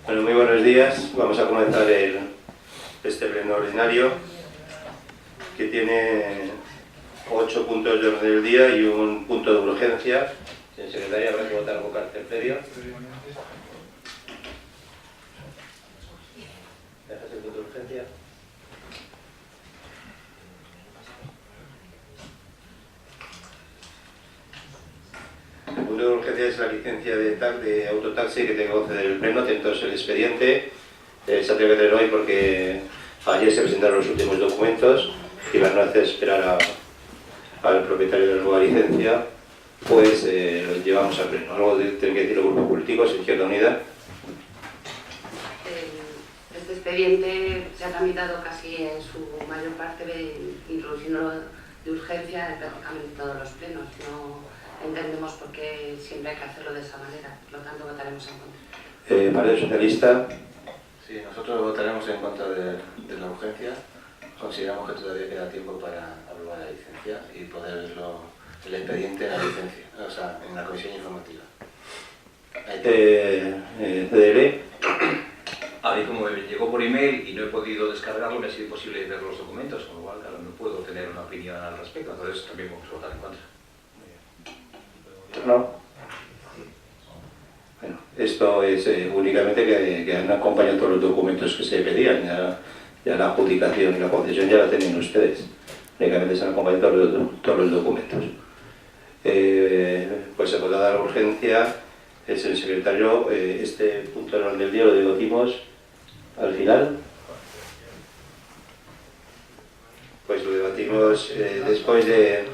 Bueno, muy buenos días. Vamos a comenzar este pleno ordinario que tiene 8 puntos de orden del día y un punto de urgencia. Señor secretario, habrá que votar con carácter previo. ¿Dejas el punto de urgencia? El punto de urgencia es la licencia de autotaxi que tengo que conceder el pleno. Entonces el expediente se ha tenido que tener hoy porque ayer se presentaron los últimos documentos y van a hacer esperar al propietario de la nueva licencia, pues lo llevamos al pleno. Algo tienen que decir los grupos políticos, Izquierda Unida. Este expediente se ha tramitado casi en su mayor parte, introduciéndolo de urgencia en prácticamente todos los plenos. No entendemos por qué siempre hay que hacerlo de esa manera, por lo tanto votaremos en contra. Partido Socialista. Sí, nosotros votaremos en contra de la urgencia. Consideramos que todavía queda tiempo para aprobar la licencia y poder verlo, el expediente en la licencia, o sea, en la comisión informativa. CDL. A mí, como me llegó por email y no he podido descargarlo, me ha sido imposible ver los documentos, con lo cual, claro, no puedo tener una opinión al respecto, entonces también vamos a votar en contra. No. Bueno, esto es únicamente que han acompañado todos los documentos que se pedían. Ya la adjudicación y la concesión ya la tienen ustedes. Únicamente se han acompañado todos los documentos. Pues se podrá dar la urgencia. Es el secretario. Este punto del día lo debatimos al final. Pues lo debatimos después de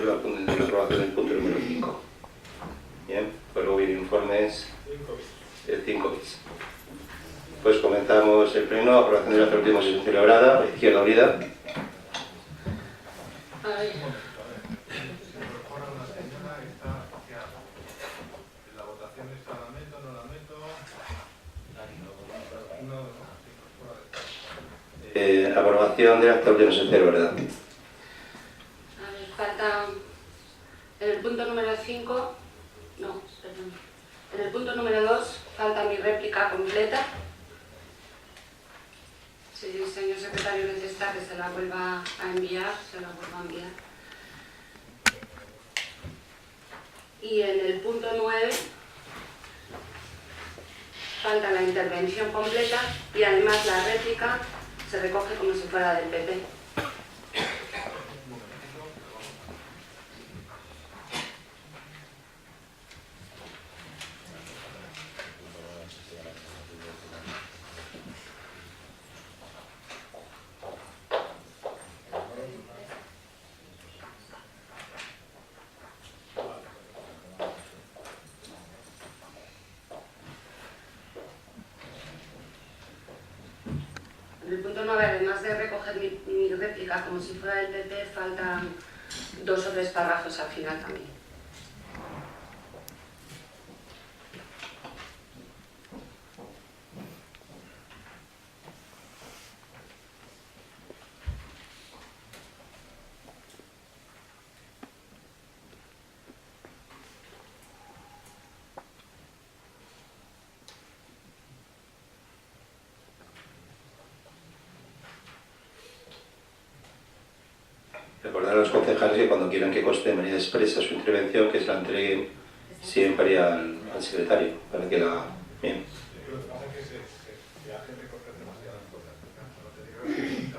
la aprobación del punto número 5. Bien, pues luego vienen informes 5 bis. Pues comenzamos el pleno, aprobación de la última sesión celebrada, Izquierda Unida. Aprobación del acta última sesión celebrada. Falta en el punto número 5, no, perdón. En el punto número 2 falta mi réplica completa. Si el señor secretario necesita que se la vuelva a enviar, se la vuelvo a enviar. Y en el punto 9 falta la intervención completa y además la réplica se recoge como si fuera del PP. En el punto 9, además de recoger mi réplica como si fuera del PP, faltan 2 o 3 párrafos al final también. Recordar a los concejales que cuando quieran que conste de manera expresa su intervención, que se la entreguen siempre al secretario, para que la... Bien.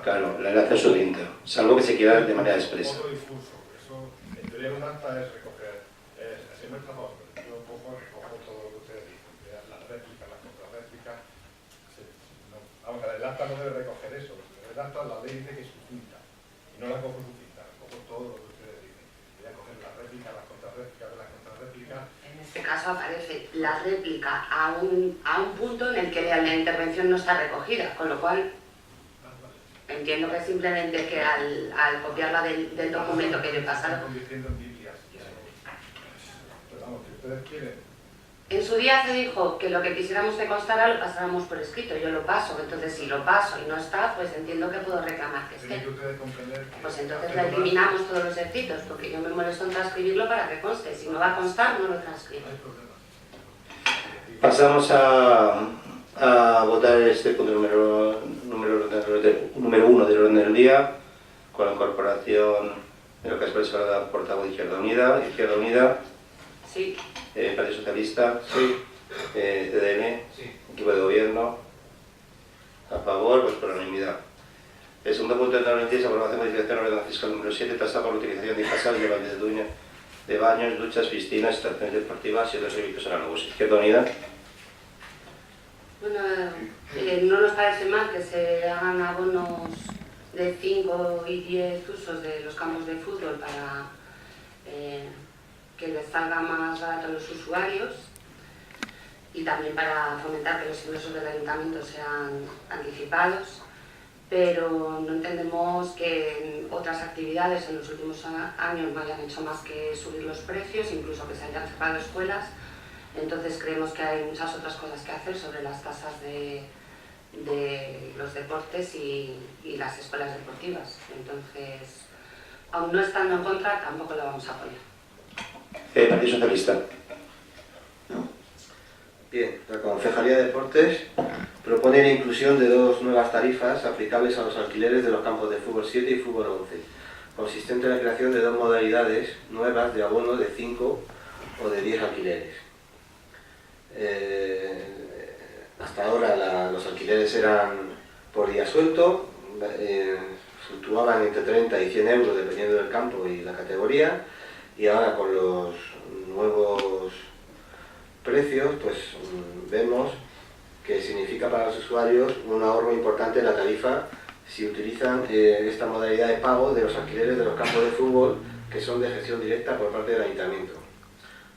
Claro, la enlace a su tinta, salvo que se quiera de manera expresa. Poco difuso, eso, en teoría un acta es recoger, siempre trabajo, yo recojo todo lo que ustedes dicen, las réplicas, las contrarréplicas, vamos a ver, el acta no debe recoger eso, el acta la ley dice que es sucinta, y no la cojo sucinta, recojo todo lo que ustedes dicen, voy a coger las réplicas, las contrarréplicas de las contrarréplicas. En este caso aparece la réplica a un punto en el que la intervención no está recogida, con lo cual entiendo que simplemente que al copiarla del documento que yo he pasado. Convirtiendo en Biblias. Pero vamos, que ustedes quieren. En su día se dijo que lo que quisiéramos que constara lo pasáramos por escrito, yo lo paso, entonces si lo paso y no está, pues entiendo que puedo reclamar que esté. Pues entonces la eliminamos todos los escritos, porque yo me molesto en transcribirlo para que conste, si no va a constar no lo transcribo. No hay problema. Pasamos a votar este punto número 1 del orden del día, con la incorporación de lo que ha expresado la portavoz de Izquierda Unida. Sí. Partido Socialista. Sí. CDN. Sí. Equipo de Gobierno. A favor, pues por unanimidad. El segundo punto del orden del día es aprobación de modificación de la ordenanza fiscal número 7, tasa por la utilización de casas de baños, duchas, piscinas, instalaciones deportivas y otros servicios análogos. Izquierda Unida. Bueno, no nos parece mal que se hagan abonos de 5 y 10 usos de los campos de fútbol para que les salga más barato a los usuarios y también para fomentar que los ingresos del ayuntamiento sean anticipados, pero no entendemos que otras actividades en los últimos años no hayan hecho más que subir los precios, incluso que se hayan cerrado escuelas. Entonces creemos que hay muchas otras cosas que hacer sobre las tasas de los deportes y las escuelas deportivas. Entonces, aun no estando en contra, tampoco lo vamos a apoyar. Partido Socialista. Bien, la Concejalía de Deportes propone la inclusión de 2 nuevas tarifas aplicables a los alquileres de los campos de fútbol 7 y fútbol 11, consistente en la creación de 2 modalidades nuevas de abono de 5 o de 10 alquileres. Hasta ahora los alquileres eran por día suelto, fluctuaban entre 30 y 100 euros dependiendo del campo y la categoría, y ahora con los nuevos precios pues vemos que significa para los usuarios un ahorro importante en la tarifa si utilizan esta modalidad de pago de los alquileres de los campos de fútbol que son de gestión directa por parte del ayuntamiento.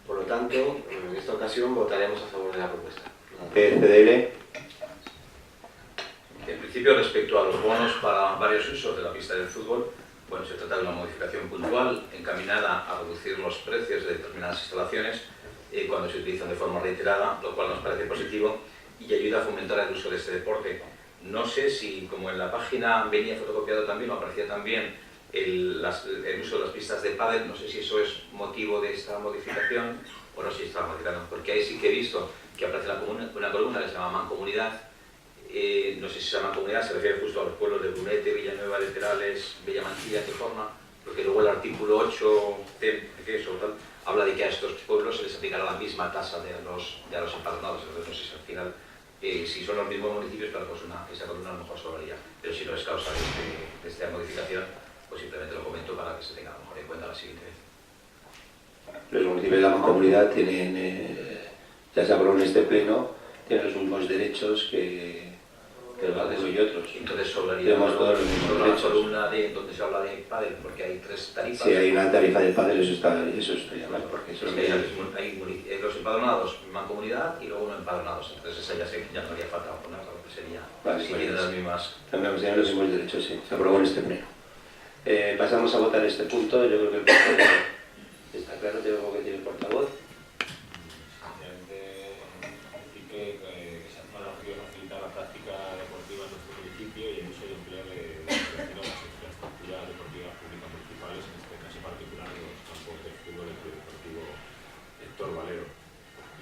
Por lo tanto, en esta ocasión votaremos a favor de la propuesta. CDL. En principio, respecto a los bonos para varios usos de la pista del fútbol, bueno, se trata de una modificación puntual encaminada a reducir los precios de determinadas instalaciones cuando se utilizan de forma reiterada, lo cual nos parece positivo y ayuda a fomentar el uso de este deporte. No sé si, como en la página venía fotocopiado también o aparecía también el uso de las pistas de pádel, no sé si eso es motivo de esta modificación o no sé si está modificando, porque ahí sí que he visto que aparece una columna que se llama Mancomunidad. No sé si esa Mancomunidad se refiere justo a los pueblos de Brunete, Villanueva de Perales, Bella Mantilla, qué forma, porque luego el artículo 8 habla de que a estos pueblos se les aplicará la misma tasa de a los empadronados. Entonces no sé si al final, si son los mismos municipios, claro, pues esa columna a lo mejor sobraría, pero si no es causa de esta modificación, pues simplemente lo comento para que se tenga a lo mejor en cuenta la siguiente vez. Los municipios de la Mancomunidad tienen, ya se habló en este pleno, tienen los mismos derechos que el Valdeso y otros. Entonces sobraría todos los mismos derechos. La columna donde se habla de pádel, porque hay 3 tarifas. Sí, hay una tarifa de pádel, eso está mal, porque eso hay los empadronados mancomunidad y luego no empadronados. Entonces esa ya no haría falta ponerla, porque sería vale, las mismas. También tienen los mismos derechos, sí. Se aprobó en este pleno. Pasamos a votar este punto. Yo creo que el punto está claro, tengo algo que tiene el portavoz.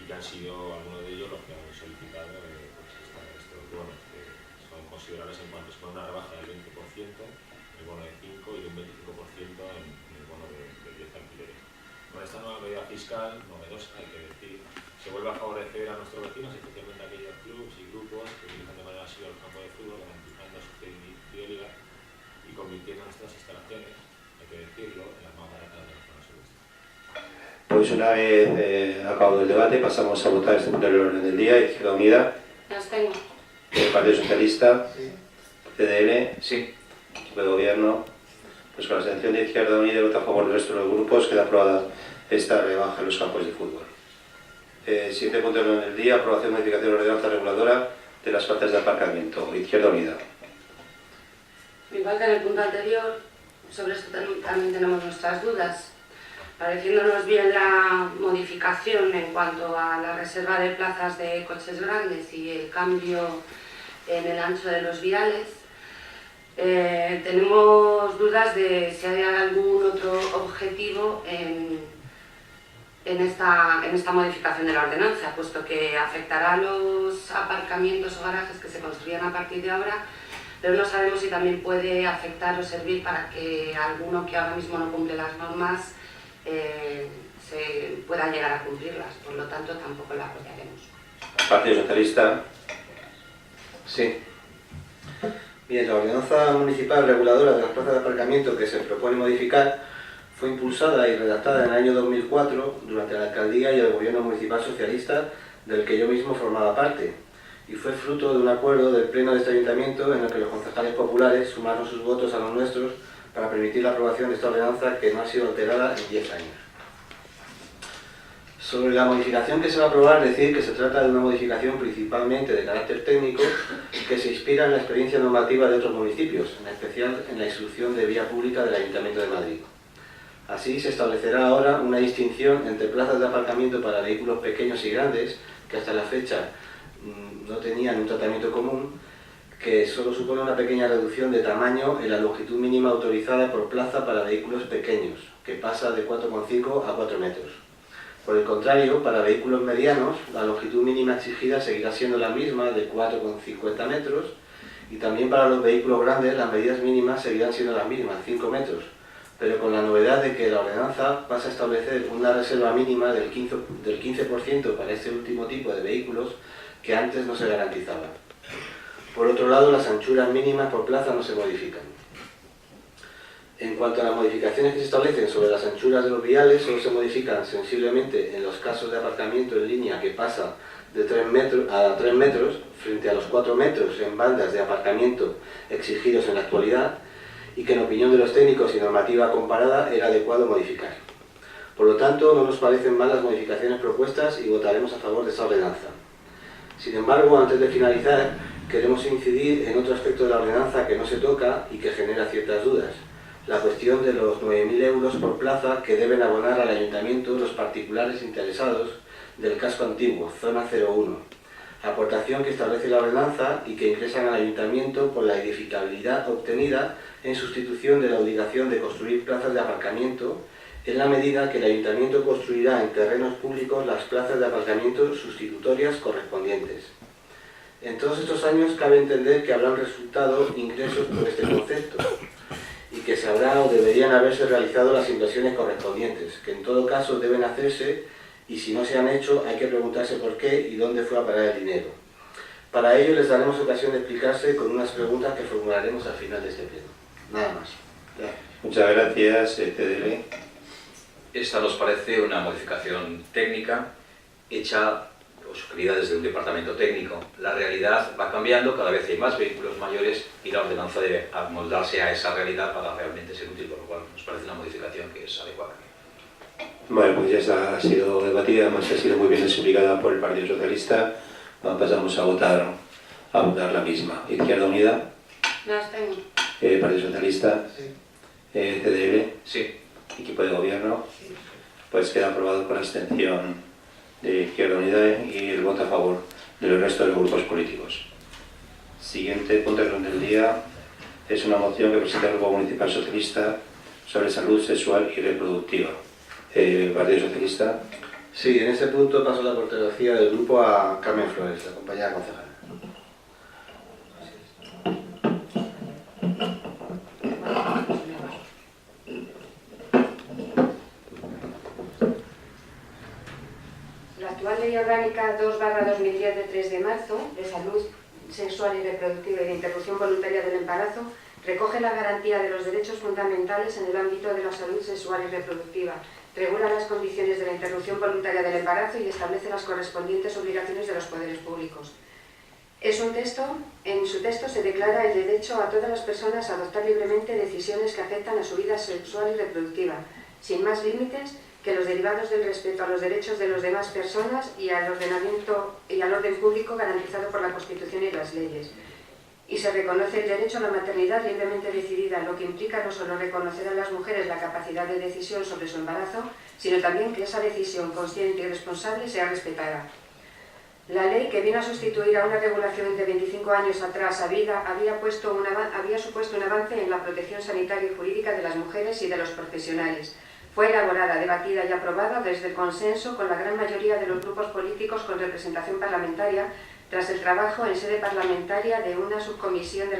Han sido algunos de ellos los que han solicitado que son considerables en cuanto a una rebaja del 20% en el bono de 5 y de un 25% en el bono de 10 alquileres. Con esta nueva medida fiscal novedosa, hay que decir, se vuelve a favorecer a nuestros vecinos, especialmente a aquellos clubes y grupos que utilizan de manera asiduo el campo de fútbol, garantizando su fidelidad y convirtiendo nuestras instalaciones, hay que decirlo, en las más baratas de la zona sureste. Pues una vez acabado el debate, pasamos a votar este punto del orden del día. Izquierda Unida. Las tengo. El Partido Socialista. Sí. CDL. Sí. Equipo de Gobierno. Pues con la abstención de Izquierda Unida y voto a favor del resto de los grupos, queda aprobada esta rebaja en los campos de fútbol. Siguiente punto del orden del día, aprobación de modificación de la ordenanza reguladora de las plazas de aparcamiento. Izquierda Unida. Igual que en el punto anterior, sobre esto también tenemos nuestras dudas. Pareciéndonos bien la modificación en cuanto a la reserva de plazas de coches grandes y el cambio en el ancho de los viales, tenemos dudas de si hay algún otro objetivo en en esta modificación de la ordenanza, puesto que afectará a los aparcamientos o garajes que se construyan a partir de ahora, pero no sabemos si también puede afectar o servir para que alguno que ahora mismo no cumple las normas se pueda llegar a cumplirlas. Por lo tanto, tampoco la apoyaremos. Partido Socialista. Sí. Bien, la ordenanza municipal reguladora de las plazas de aparcamiento que se propone modificar fue impulsada y redactada en el año 2004 durante la alcaldía y el gobierno municipal socialista del que yo mismo formaba parte, y fue fruto de un acuerdo del pleno de este ayuntamiento en el que los concejales populares sumaron sus votos a los nuestros para permitir la aprobación de esta ordenanza, que no ha sido alterada en 10 años. Sobre la modificación que se va a aprobar, decir que se trata de una modificación principalmente de carácter técnico que se inspira en la experiencia normativa de otros municipios, en especial en la instrucción de vía pública del Ayuntamiento de Madrid. Así se establecerá ahora una distinción entre plazas de aparcamiento para vehículos pequeños y grandes, que hasta la fecha no tenían un tratamiento común, que solo supone una pequeña reducción de tamaño en la longitud mínima autorizada por plaza para vehículos pequeños, que pasa de 4,5 a 4 metros. Por el contrario, para vehículos medianos, la longitud mínima exigida seguirá siendo la misma, de 4,50 metros, y también para los vehículos grandes las medidas mínimas seguirán siendo las mismas, 5 metros, pero con la novedad de que la ordenanza pasa a establecer una reserva mínima del 15% para este último tipo de vehículos, que antes no se garantizaba. Por otro lado, las anchuras mínimas por plaza no se modifican. En cuanto a las modificaciones que se establecen sobre las anchuras de los viales, solo se modifican sensiblemente en los casos de aparcamiento en línea, que pasa de 3 metros a 3 metros frente a los 4 metros en bandas de aparcamiento exigidos en la actualidad, y que en opinión de los técnicos y normativa comparada era adecuado modificar. Por lo tanto, no nos parecen mal las modificaciones propuestas y votaremos a favor de esta ordenanza. Sin embargo, antes de finalizar, queremos incidir en otro aspecto de la ordenanza que no se toca y que genera ciertas dudas: la cuestión de los 9.000 euros por plaza que deben abonar al ayuntamiento los particulares interesados del casco antiguo, zona 01, aportación que establece la ordenanza y que ingresan al ayuntamiento por la edificabilidad obtenida en sustitución de la obligación de construir plazas de aparcamiento, en la medida que el ayuntamiento construirá en terrenos públicos las plazas de aparcamiento sustitutorias correspondientes. En todos estos años cabe entender que habrán resultado ingresos por este concepto, y que se habrá o deberían haberse realizado las inversiones correspondientes, que en todo caso deben hacerse, y si no se han hecho hay que preguntarse por qué y dónde fue a parar el dinero. Para ello les daremos ocasión de explicarse con unas preguntas que formularemos al final de este pleno. Nada más. Gracias. Muchas gracias, TDL. Esta nos parece una modificación técnica hecha o sugerida desde un departamento técnico. La realidad va cambiando, cada vez hay más vehículos mayores y la ordenanza debe amoldarse a esa realidad para realmente ser útil, por lo cual nos parece una modificación que es adecuada. Bueno, pues ya ha sido debatida, además ha sido muy bien explicada por el Partido Socialista. Pasamos a votar la misma. Izquierda Unida. No abstengo. Partido Socialista. Sí. CDL. Sí. Equipo de gobierno. Sí. Pues queda aprobado con la abstención de Izquierda Unida y el voto a favor del resto de los grupos políticos. Siguiente punto de orden del día es una moción que presenta el Grupo Municipal Socialista sobre salud sexual y reproductiva. Partido Socialista. Sí, en este punto paso la portavocía del grupo a Carmen Flores, la compañera concejal. La actual Ley Orgánica 2/2010 de 3 de marzo de salud sexual y reproductiva y de interrupción voluntaria del embarazo recoge la garantía de los derechos fundamentales en el ámbito de la salud sexual y reproductiva, regula las condiciones de la interrupción voluntaria del embarazo y establece las correspondientes obligaciones de los poderes públicos. En su texto se declara el derecho a todas las personas a adoptar libremente decisiones que afectan a su vida sexual y reproductiva, sin más límites que los derivados del respeto a los derechos de las demás personas y al ordenamiento y al orden público garantizado por la Constitución y las leyes. Y se reconoce el derecho a la maternidad libremente decidida, lo que implica no solo reconocer a las mujeres la capacidad de decisión sobre su embarazo, sino también que esa decisión consciente y responsable sea respetada. La ley, que vino a sustituir a una regulación de 25 años atrás había supuesto un avance en la protección sanitaria y jurídica de las mujeres y de los profesionales, Fue elaborada, debatida y aprobada desde el consenso con la gran mayoría de los grupos políticos con representación parlamentaria, tras el trabajo en sede parlamentaria de una subcomisión de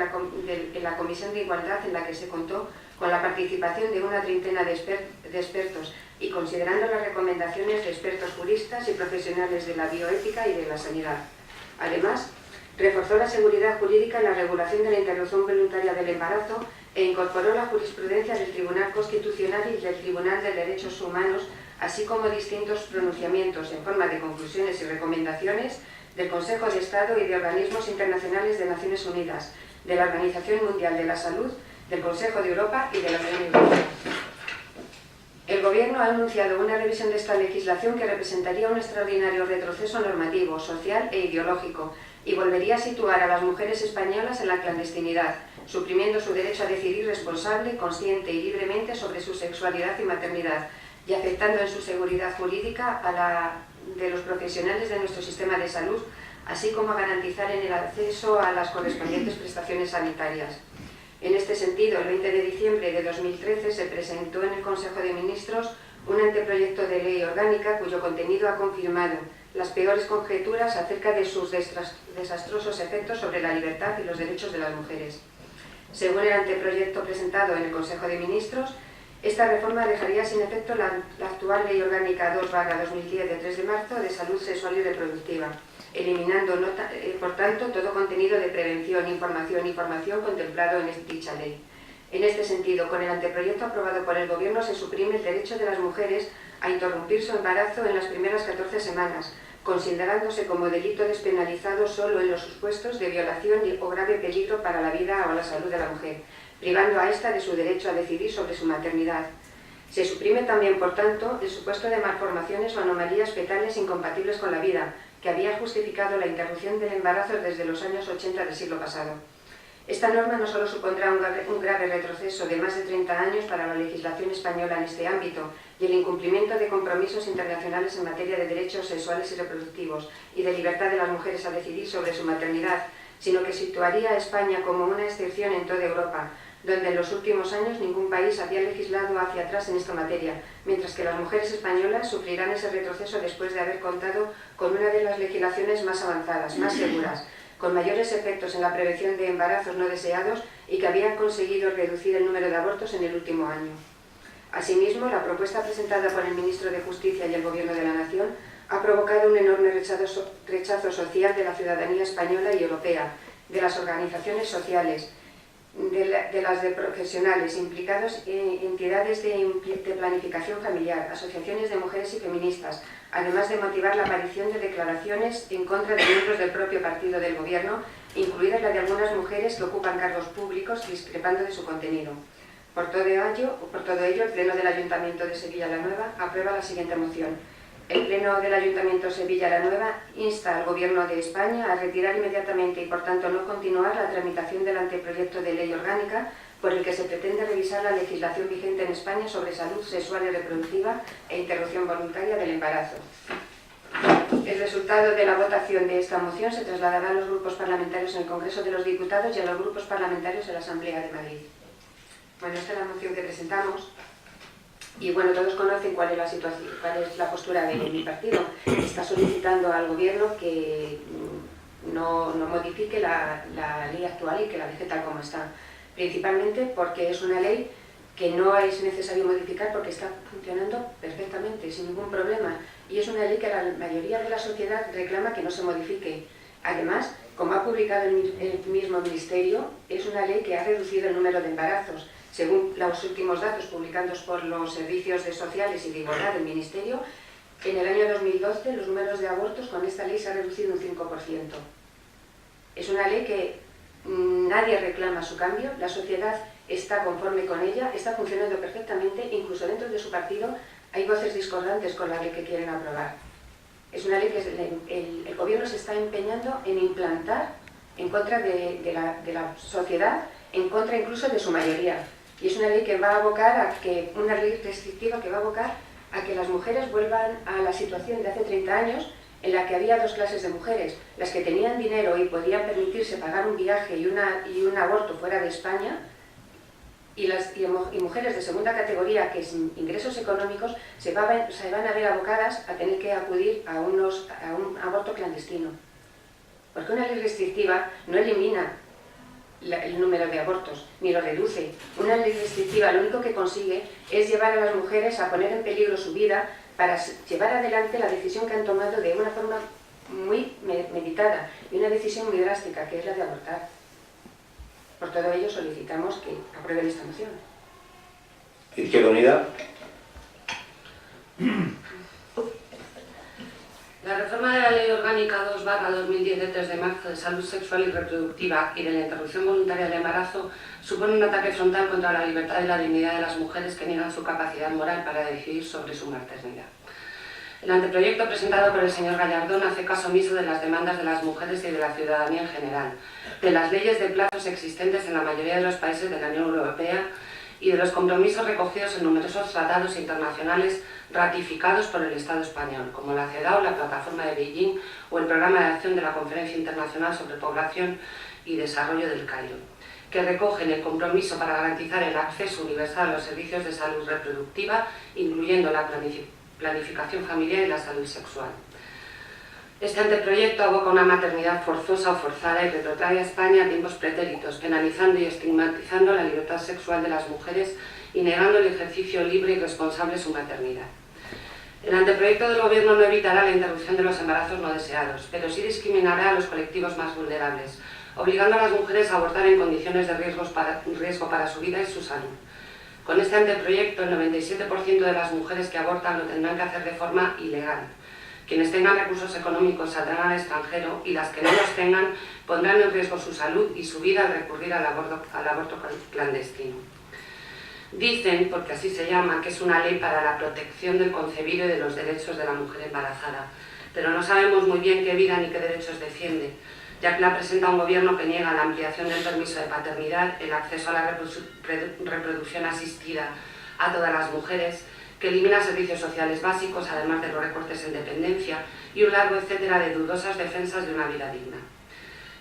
la Comisión de Igualdad, en la que se contó con la participación de una treintena de expertos y considerando las recomendaciones de expertos juristas y profesionales de la bioética y de la sanidad. Además, reforzó la seguridad jurídica en la regulación de la interrupción voluntaria del embarazo e incorporó la jurisprudencia del Tribunal Constitucional y del Tribunal de Derechos Humanos, así como distintos pronunciamientos en forma de conclusiones y recomendaciones del Consejo de Estado y de organismos internacionales de Naciones Unidas, de la Organización Mundial de la Salud, del Consejo de Europa y de la Unión Europea. El Gobierno ha anunciado una revisión de esta legislación que representaría un extraordinario retroceso normativo, social e ideológico y volvería a situar a las mujeres españolas en la clandestinidad, suprimiendo su derecho a decidir responsable, consciente y libremente sobre su sexualidad y maternidad, y afectando en su seguridad jurídica a la de los profesionales de nuestro sistema de salud, así como a garantizar en el acceso a las correspondientes prestaciones sanitarias. En este sentido, el 20 de diciembre de 2013 se presentó en el Consejo de Ministros un anteproyecto de ley orgánica cuyo contenido ha confirmado las peores conjeturas acerca de sus desastrosos efectos sobre la libertad y los derechos de las mujeres. Según el anteproyecto presentado en el Consejo de Ministros, esta reforma dejaría sin efecto la actual Ley Orgánica 2/2010 de 3 de marzo de Salud Sexual y Reproductiva, eliminando, por tanto, todo contenido de prevención, información y formación contemplado en dicha ley. En este sentido, con el anteproyecto aprobado por el Gobierno se suprime el derecho de las mujeres a interrumpir su embarazo en las primeras 14 semanas, considerándose como delito despenalizado solo en los supuestos de violación o grave peligro para la vida o la salud de la mujer, privando a ésta de su derecho a decidir sobre su maternidad. Se suprime también, por tanto, el supuesto de malformaciones o anomalías fetales incompatibles con la vida, que había justificado la interrupción del embarazo desde los años 80 del siglo pasado. Esta norma no solo supondrá un grave retroceso de más de 30 años para la legislación española en este ámbito y el incumplimiento de compromisos internacionales en materia de derechos sexuales y reproductivos y de libertad de las mujeres a decidir sobre su maternidad, sino que situaría a España como una excepción en toda Europa, donde en los últimos años ningún país había legislado hacia atrás en esta materia, mientras que las mujeres españolas sufrirán ese retroceso después de haber contado con una de las legislaciones más avanzadas, más seguras, con mayores efectos en la prevención de embarazos no deseados y que habían conseguido reducir el número de abortos en el último año. Asimismo, la propuesta presentada por el Ministro de Justicia y el Gobierno de la Nación ha provocado un enorme rechazo social de la ciudadanía española y europea, de las organizaciones sociales, de las de profesionales implicados, entidades de planificación familiar, asociaciones de mujeres y feministas, además de motivar la aparición de declaraciones en contra de miembros del propio partido del Gobierno, incluida la de algunas mujeres que ocupan cargos públicos, discrepando de su contenido. Por todo ello, el Pleno del Ayuntamiento de Sevilla la Nueva aprueba la siguiente moción. El Pleno del Ayuntamiento de Sevilla la Nueva insta al Gobierno de España a retirar inmediatamente y, por tanto, no continuar la tramitación del anteproyecto de ley orgánica por el que se pretende revisar la legislación vigente en España sobre salud sexual y reproductiva e interrupción voluntaria del embarazo. El resultado de la votación de esta moción se trasladará a los grupos parlamentarios en el Congreso de los Diputados y a los grupos parlamentarios en la Asamblea de Madrid. Bueno, esta es la moción que presentamos. Y bueno, todos conocen cuál es la situación, cuál es la postura de mi partido. Está solicitando al Gobierno que no modifique la ley actual y que la deje tal como está. Principalmente porque es una ley que no es necesario modificar porque está funcionando perfectamente, sin ningún problema. Y es una ley que la mayoría de la sociedad reclama que no se modifique. Además, como ha publicado el mismo Ministerio, es una ley que ha reducido el número de embarazos. Según los últimos datos publicados por los servicios sociales y de igualdad del Ministerio, en el año 2012 los números de abortos con esta ley se han reducido un 5%. Es una ley que nadie reclama su cambio, la sociedad está conforme con ella, está funcionando perfectamente, incluso dentro de su partido hay voces discordantes con la ley que quieren aprobar. Es una ley que el Gobierno se está empeñando en implantar en contra de la sociedad, en contra incluso de su mayoría. Y es una ley que va a abocar una ley restrictiva que va a abocar a que las mujeres vuelvan a la situación de hace 30 años en la que había dos clases de mujeres, las que tenían dinero y podían permitirse pagar un viaje y un aborto fuera de España, y mujeres de segunda categoría que sin ingresos económicos se van a ver abocadas a tener que acudir a un aborto clandestino. Porque una ley restrictiva no elimina el número de abortos, ni lo reduce. Una ley restrictiva lo único que consigue es llevar a las mujeres a poner en peligro su vida para llevar adelante la decisión que han tomado de una forma muy meditada y una decisión muy drástica, que es la de abortar. Por todo ello solicitamos que aprueben esta moción. Izquierda Unida. La reforma de la Ley Orgánica 2/2010 de 3 de marzo de salud sexual y reproductiva y de la interrupción voluntaria del embarazo supone un ataque frontal contra la libertad y la dignidad de las mujeres que niegan su capacidad moral para decidir sobre su maternidad. El anteproyecto presentado por el señor Gallardón hace caso omiso de las demandas de las mujeres y de la ciudadanía en general, de las leyes de plazos existentes en la mayoría de los países de la Unión Europea y de los compromisos recogidos en numerosos tratados internacionales ratificados por el Estado español, como la CEDAW, la Plataforma de Beijing o el Programa de Acción de la Conferencia Internacional sobre Población y Desarrollo del Cairo, que recogen el compromiso para garantizar el acceso universal a los servicios de salud reproductiva, incluyendo la planificación familiar y la salud sexual. Este anteproyecto aboca una maternidad forzosa o forzada y retrotrae a España a tiempos pretéritos, penalizando y estigmatizando la libertad sexual de las mujeres y negando el ejercicio libre y responsable de su maternidad. El anteproyecto del Gobierno no evitará la interrupción de los embarazos no deseados, pero sí discriminará a los colectivos más vulnerables, obligando a las mujeres a abortar en condiciones de riesgo para su vida y su salud. Con este anteproyecto, el 97% de las mujeres que abortan lo tendrán que hacer de forma ilegal. Quienes tengan recursos económicos saldrán al extranjero y las que no los tengan pondrán en riesgo su salud y su vida al recurrir al aborto clandestino. Dicen, porque así se llama, que es una ley para la protección del concebido y de los derechos de la mujer embarazada, pero no sabemos muy bien qué vida ni qué derechos defiende, ya que la presenta un gobierno que niega la ampliación del permiso de paternidad, el acceso a la reproducción asistida a todas las mujeres, que elimina servicios sociales básicos, además de los recortes en dependencia y un largo etcétera de dudosas defensas de una vida digna.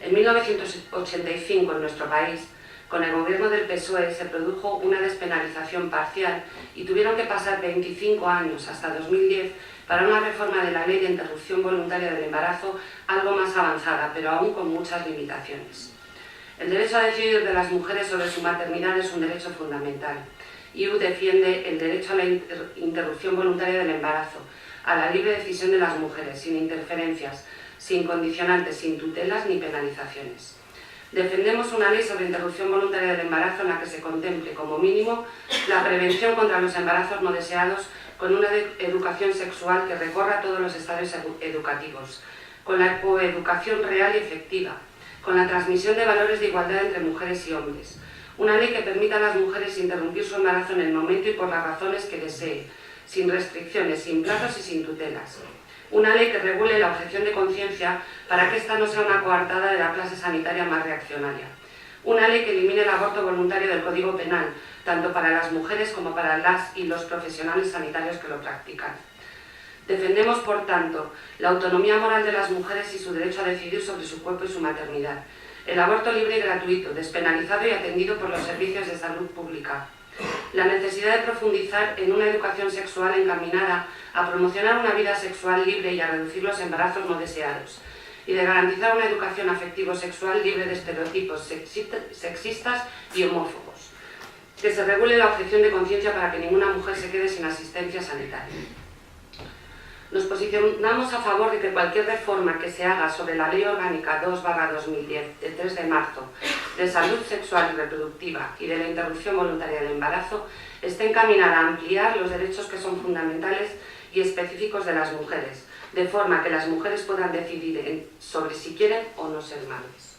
En 1985, en nuestro país, con el gobierno del PSOE se produjo una despenalización parcial y tuvieron que pasar 25 años, hasta 2010, para una reforma de la Ley de Interrupción Voluntaria del Embarazo algo más avanzada, pero aún con muchas limitaciones. El derecho a decidir de las mujeres sobre su maternidad es un derecho fundamental. IU defiende el derecho a la interrupción voluntaria del embarazo, a la libre decisión de las mujeres, sin interferencias, sin condicionantes, sin tutelas ni penalizaciones. Defendemos una ley sobre interrupción voluntaria del embarazo en la que se contemple, como mínimo, la prevención contra los embarazos no deseados con una educación sexual que recorra todos los estadios educativos, con la coeducación real y efectiva, con la transmisión de valores de igualdad entre mujeres y hombres. Una ley que permita a las mujeres interrumpir su embarazo en el momento y por las razones que desee, sin restricciones, sin plazos y sin tutelas. Una ley que regule la objeción de conciencia para que ésta no sea una coartada de la clase sanitaria más reaccionaria. Una ley que elimine el aborto voluntario del Código Penal, tanto para las mujeres como para las y los profesionales sanitarios que lo practican. Defendemos, por tanto, la autonomía moral de las mujeres y su derecho a decidir sobre su cuerpo y su maternidad. El aborto libre y gratuito, despenalizado y atendido por los servicios de salud pública. La necesidad de profundizar en una educación sexual encaminada a promocionar una vida sexual libre y a reducir los embarazos no deseados. Y de garantizar una educación afectivo-sexual libre de estereotipos sexistas y homófobos. Que se regule la objeción de conciencia para que ninguna mujer se quede sin asistencia sanitaria. Nos posicionamos a favor de que cualquier reforma que se haga sobre la Ley Orgánica 2/2010 de 3 de marzo de salud sexual y reproductiva y de la interrupción voluntaria del embarazo esté encaminada a ampliar los derechos que son fundamentales y específicos de las mujeres, de forma que las mujeres puedan decidir sobre si quieren o no ser madres.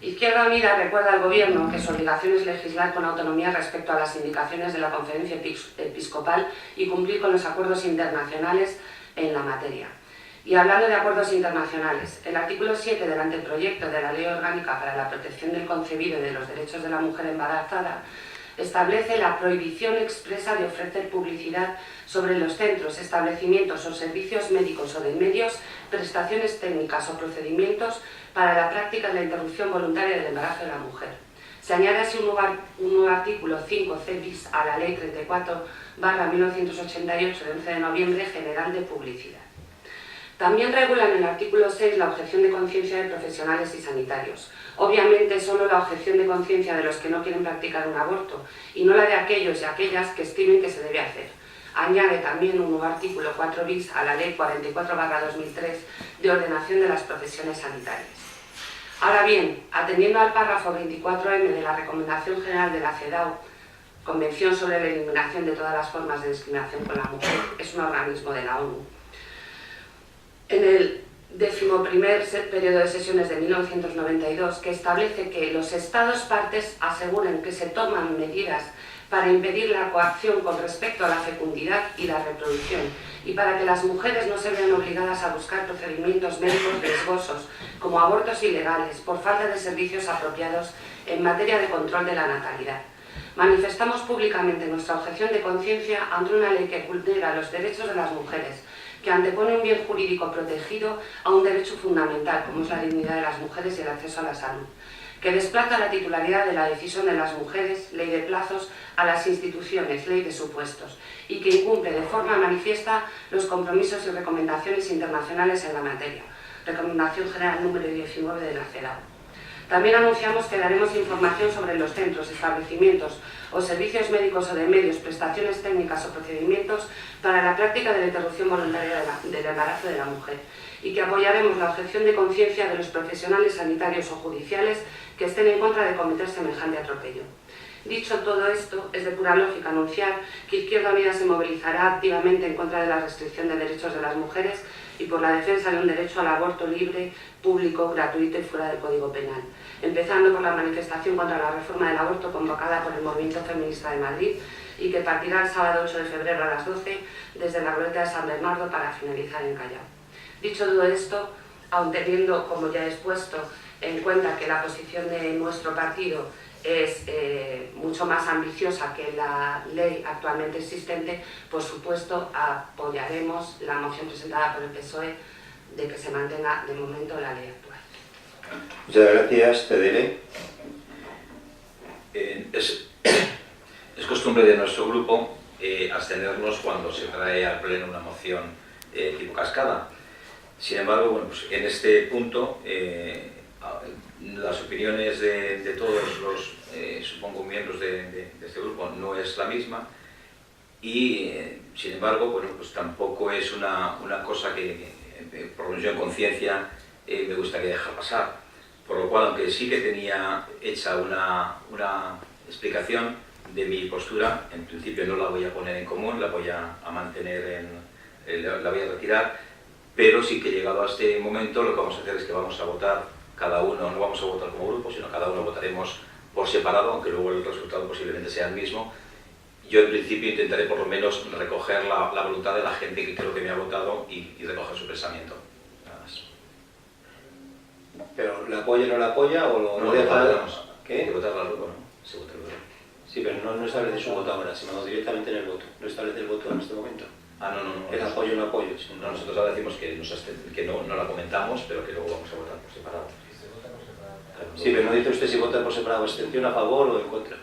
Izquierda Unida recuerda al Gobierno que su obligación es legislar con autonomía respecto a las indicaciones de la Conferencia Episcopal y cumplir con los acuerdos internacionales en la materia. Y hablando de acuerdos internacionales, el artículo 7 del anteproyecto de la Ley Orgánica para la Protección del Concebido y de los Derechos de la Mujer Embarazada establece la prohibición expresa de ofrecer publicidad sobre los centros, establecimientos o servicios médicos o de medios, prestaciones técnicas o procedimientos para la práctica de la interrupción voluntaria del embarazo de la mujer. Se añade así un nuevo artículo 5c bis a la Ley 34/1988 de 11 de noviembre General de Publicidad. También regula en el artículo 6 la objeción de conciencia de profesionales y sanitarios. Obviamente solo la objeción de conciencia de los que no quieren practicar un aborto y no la de aquellos y aquellas que estimen que se debe hacer. Añade también un nuevo artículo 4 bis a la Ley 44/2003 de ordenación de las profesiones sanitarias. Ahora bien, atendiendo al párrafo 24M de la Recomendación General de la CEDAW, Convención sobre la Eliminación de todas las formas de discriminación con la mujer, es un organismo de la ONU. En el 11º periodo de sesiones de 1992, que establece que los Estados partes aseguren que se toman medidas para impedir la coacción con respecto a la fecundidad y la reproducción y para que las mujeres no se vean obligadas a buscar procedimientos médicos riesgosos como abortos ilegales por falta de servicios apropiados en materia de control de la natalidad. Manifestamos públicamente nuestra objeción de conciencia ante una ley que vulnera los derechos de las mujeres, que antepone un bien jurídico protegido a un derecho fundamental, como es la dignidad de las mujeres y el acceso a la salud, que desplaza la titularidad de la decisión de las mujeres, ley de plazos, a las instituciones, ley de supuestos, y que incumple de forma manifiesta los compromisos y recomendaciones internacionales en la materia. Recomendación General número 19 de la CEDAW. También anunciamos que daremos información sobre los centros, establecimientos o servicios médicos o de medios, prestaciones técnicas o procedimientos para la práctica de la interrupción voluntaria del embarazo de la mujer y que apoyaremos la objeción de conciencia de los profesionales sanitarios o judiciales que estén en contra de cometer semejante atropello. Dicho todo esto, es de pura lógica anunciar que Izquierda Unida se movilizará activamente en contra de la restricción de derechos de las mujeres y por la defensa de un derecho al aborto libre, público, gratuito y fuera del Código Penal, empezando por la manifestación contra la reforma del aborto convocada por el Movimiento Feminista de Madrid y que partirá el sábado 8 de febrero a las 12 desde la Glorieta de San Bernardo para finalizar en Callao. Dicho todo esto, aun teniendo, como ya he expuesto, en cuenta que la posición de nuestro partido es mucho más ambiciosa que la ley actualmente existente, por supuesto apoyaremos la moción presentada por el PSOE de que se mantenga de momento la ley actual. Muchas gracias, Cedere. Es costumbre de nuestro grupo abstenernos cuando se trae al pleno una moción tipo cascada. Sin embargo, bueno, pues en este punto las opiniones de todos los, supongo, miembros de este grupo no es la misma y, sin embargo, bueno, pues tampoco es una cosa que, por lo menos yo en conciencia, me gustaría dejar pasar. Por lo cual, aunque sí que tenía hecha una explicación de mi postura, en principio no la voy a poner en común, la voy a mantener, la voy a retirar, pero sí que llegado a este momento lo que vamos a hacer es que vamos a votar cada uno, no vamos a votar como grupo, sino cada uno votaremos por separado, aunque luego el resultado posiblemente sea el mismo. Yo en principio intentaré por lo menos recoger la voluntad de la gente que creo que me ha votado y recoger su pensamiento. Nada más. ¿Pero la apoya o no la apoya o lo deja? ¿Qué? Hay que votarla luego, ¿no? Se vota luego. Sí, pero no establece su voto ahora, sino directamente en el voto. No establece el voto en este momento. Ah, no. El apoyo o no apoyo. Sí. No, nosotros ahora decimos que no la comentamos, pero que luego vamos a votar por separado. Sí, pero no dice usted si vota por separado, abstención, a favor o en contra.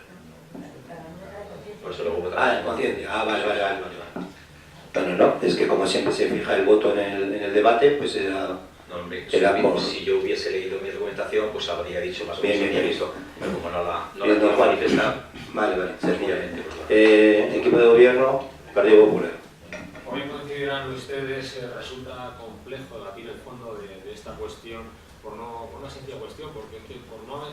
Por eso luego votamos. En conciencia. Vale. Bueno, no, es que como siempre se fija el voto en el debate, pues era si yo hubiese leído mi argumentación, pues habría dicho más o menos bien, eso, pero como no la quiero manifestar, Vale, sencillamente. Equipo de gobierno, Partido Popular. Como bien consideran ustedes, resulta complejo debatir el fondo de esta cuestión por una sencilla cuestión, porque es que por no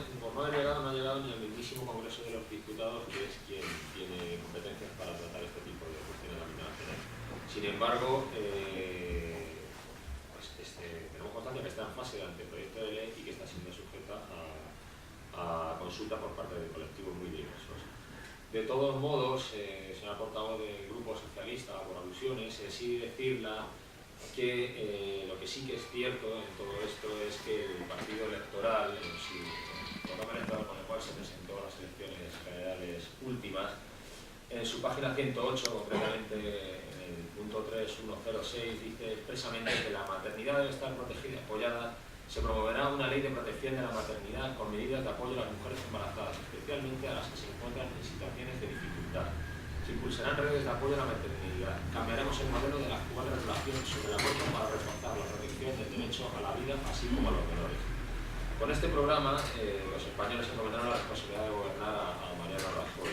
haber llegado, no ha llegado ni al mismísimo Congreso de los Diputados, que es quien tiene competencias para tratar este tipo de cuestiones a nivel nacional. Sin embargo, tenemos constancia que está en fase de anteproyecto de ley y que está siendo sujeta a consulta por parte de colectivos muy diversos. De todos modos, señora portavoz del Grupo Socialista, por alusiones, sí decirla que lo que sí que es cierto en todo esto es que el partido electoral, en su programa electoral con el cual se presentó a las elecciones generales últimas, en su página 108, concretamente en el punto 3106, dice expresamente que la maternidad debe estar protegida y apoyada Se promoverá una ley de protección de la maternidad con medidas de apoyo a las mujeres embarazadas, especialmente a las que se encuentran en situaciones de dificultad. Se impulsarán redes de apoyo a la maternidad. Cambiaremos el modelo de la actual regulación sobre el aborto para reforzar la protección del derecho a la vida, así como a los menores. Con este programa, los españoles se encomendaron la responsabilidad de gobernar a Mariano Rajoy.